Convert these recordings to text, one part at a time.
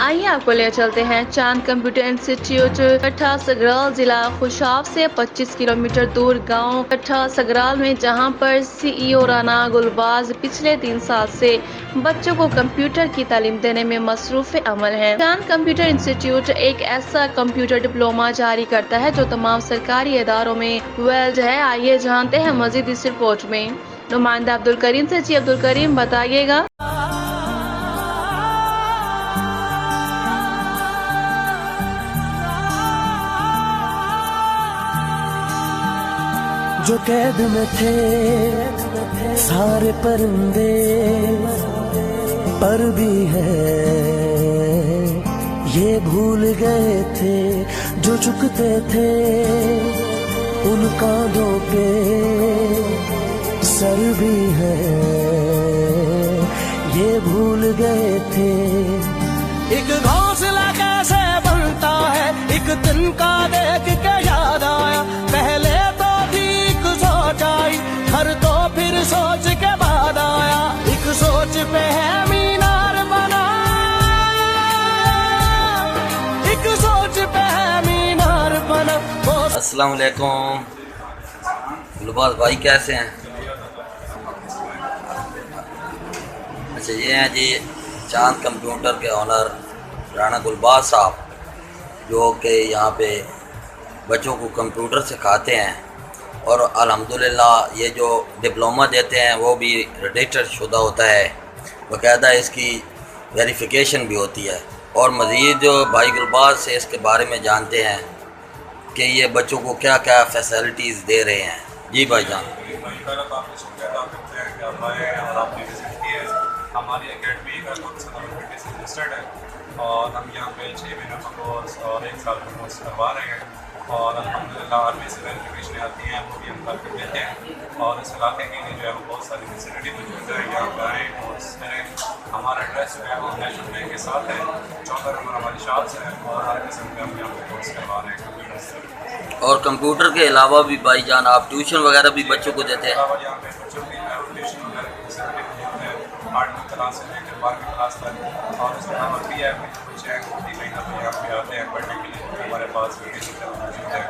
आइए आपको ले चलते हैं चांद कंप्यूटर इंस्टीट्यूट कट्ठा सगराल जिला खुशाब से 25 किलोमीटर दूर गांव कट्ठा सगराल में, जहां पर सीईओ राना गुलबाज पिछले 3 साल से बच्चों को कंप्यूटर की तालीम देने में मसरूफ अमल हैं। चांद कंप्यूटर इंस्टीट्यूट एक ऐसा कंप्यूटर डिप्लोमा जारी करता है जो तमाम सरकारी इदारों में वैलिड है। आइए जानते हैं मजीद इस रिपोर्ट में। नुमाइंदा अब्दुल करीम से। जी अब्दुल करीम, बताइएगा। जो कैद में थे सारे परिंदे, पर भी है ये भूल गए थे जो चुकते थे उन कांधों पे सर भी है ये भूल गए थे। एक घोंसला कैसे बनता है एक दिन का देख के याद आया, पहले हर तो फिर सोच के बाद आया, एक सोच पे है मीनार बना, एक सोच पे है मीनार बना। अस्सलाम वालेकुम गुलबाज भाई, कैसे हैं? अच्छा, ये हैं जी चांद कंप्यूटर के ऑनर राना गुलबाज साहब, जो कि यहाँ पे बच्चों को कंप्यूटर सिखाते हैं और अल्हम्दुलिल्लाह ये जो डिप्लोमा देते हैं वो भी रजिस्टर्ड शुदा होता है, बाकायदा इसकी वेरिफिकेशन भी होती है। और मज़ीद जो भाई गुलबाज से इसके बारे में जानते हैं कि ये बच्चों को क्या क्या फैसिलिटीज़ दे रहे हैं। जी भाई जान। हमारी अकेडमी का रजिस्टर्ड है और हम यहाँ पे 6 महीनों का कोर्स और 1 साल का कोर्स करवा रहे हैं और अल्हम्दुलिल्लाह आर्मी से वेरिफिकेशन आती हैं वो भी हम कर देते हैं। और इस इलाके के लिए जो है वो बहुत सारी फैसिलिटी मौजूद है, यहाँ पर आए कोर्स करें। हमारा एड्रेस जो है वो नेशनल बैंक के साथ है, 14 नंबर हमारी शॉप से है और हर किस्म के हम यहाँ पर कोर्स करवा रहे हैं कंप्यूटर से। और कंप्यूटर के अलावा भी भाई जान आप ट्यूशन वगैरह भी बच्चों को देते हैं? यहाँ पे बच्चों की ट्यूशन वगैरह की फैसिलिटी मौजूद है, 8वीं क्लास से लेकर 12वीं क्लास तक। और इसके अलावा भी है बच्चे हैं 3 महीने तक यहाँ पे आते हैं पढ़ने के लिए, हमारे पास मौजूद है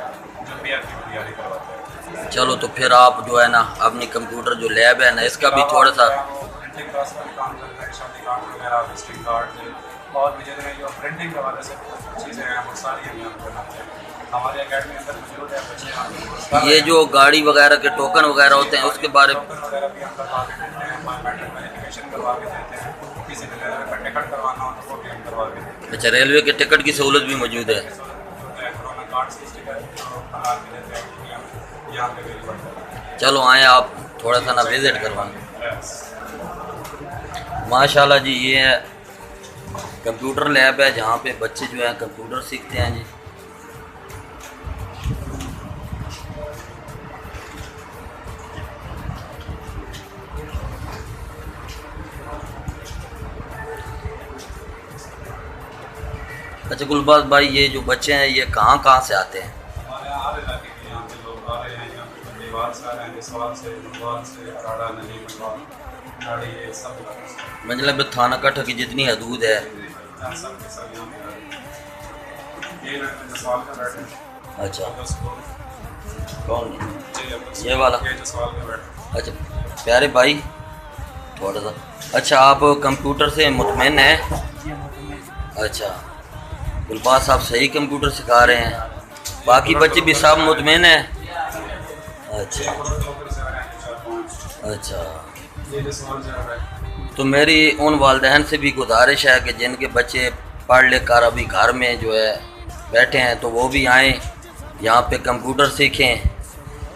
जो भी आपकी तैयारी करवाते हैं। चलो, तो फिर आप जो है ना अपनी कंप्यूटर जो लैब है ना इसका भी थोड़ा सा प्रिंटिंग क्लास का भी काम करते हैं, शादी कार्ड वगैरह, विजिटिंग कार्ड और भी जितने जो प्रिंटिंग के हवाले से चीज़ें हैं वो सारी हम यहाँ पर बनाते हैं। हमारी अकेडमी अंदर मौजूद है बच्चे यहाँ। ये जो गाड़ी वगैरह के टोकन वगैरह होते हैं उसके बारे में वगैरह भी हम करवा के देते हैं, अपॉइंटमेंट वेरिफिकेशन करवा के देते हैं, किसी भी रेलवे का टिकट करवाना हो तो वो भी हम करवा के देते हैं। अच्छा, रेलवे के टिकट की सहूलत भी मौजूद है। कोरोना कार्ड से टिकट जो बना के देते हैं यहाँ पे अवेलेबल है। चलो आए आप थोड़ा सा ना विज़िट करवाएं। माशाल्लाह जी, ये है कंप्यूटर लैब है जहाँ पे बच्चे जो है कंप्यूटर सीखते हैं जी। अच्छा गुलबाज भाई, ये जो बच्चे हैं ये कहाँ कहाँ से आते हैं? हमारे हर इलाके के यहाँ पे लोग आ रहे हैं, यहाँ पे बंदीवाल से आ रहे हैं, जसवाल से, गुलवाल से, अराड़ा, नली, मनवाल, गाड़ी, ये सब इलाके से। मतलब थाना कट्ठा की जितनी हदूद है सब के सब यहाँ पे आ रहे हैं। ये लड़के जसवाल का बैठे हैं। अच्छा, कौन ये वाला? ये जसवाल का बैठे। अच्छा प्यारे भाई, थोड़ा सा अच्छा आप कंप्यूटर से मुतमईन हैं? अच्छा, गुलबाज साहब सही कंप्यूटर सिखा रहे हैं, बाकी बच्चे भी सब मुतमईन हैं? अच्छा अच्छा, तो मेरी उन वालिदैन से भी गुजारिश है कि जिनके बच्चे पढ़ लिख कर अभी घर में जो है बैठे हैं तो वो भी आएँ यहाँ पे कंप्यूटर सीखें,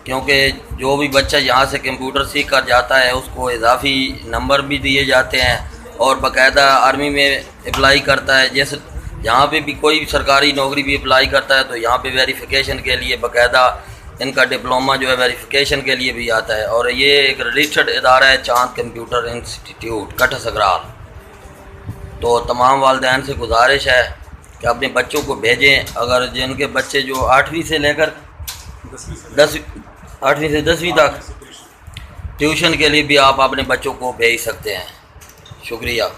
क्योंकि जो भी बच्चा यहाँ से कंप्यूटर सीख कर जाता है उसको इजाफी नंबर भी दिए जाते हैं और बाकायदा आर्मी में अप्लाई करता है। जैसे यहाँ पे भी कोई सरकारी नौकरी भी अप्लाई करता है तो यहाँ पे वेरिफिकेशन के लिए बाकायदा इनका डिप्लोमा जो है वेरिफिकेशन के लिए भी आता है। और ये एक रजिस्टर्ड इदारा है चांद कंप्यूटर इंस्टीट्यूट कट्ठा सगराल। तो तमाम वालिदैन से गुजारिश है कि अपने बच्चों को भेजें। अगर जिनके बच्चे जो 8वीं से लेकर 8वीं से 10वीं तक ट्यूशन के लिए भी आप अपने बच्चों को भेज सकते हैं। शुक्रिया।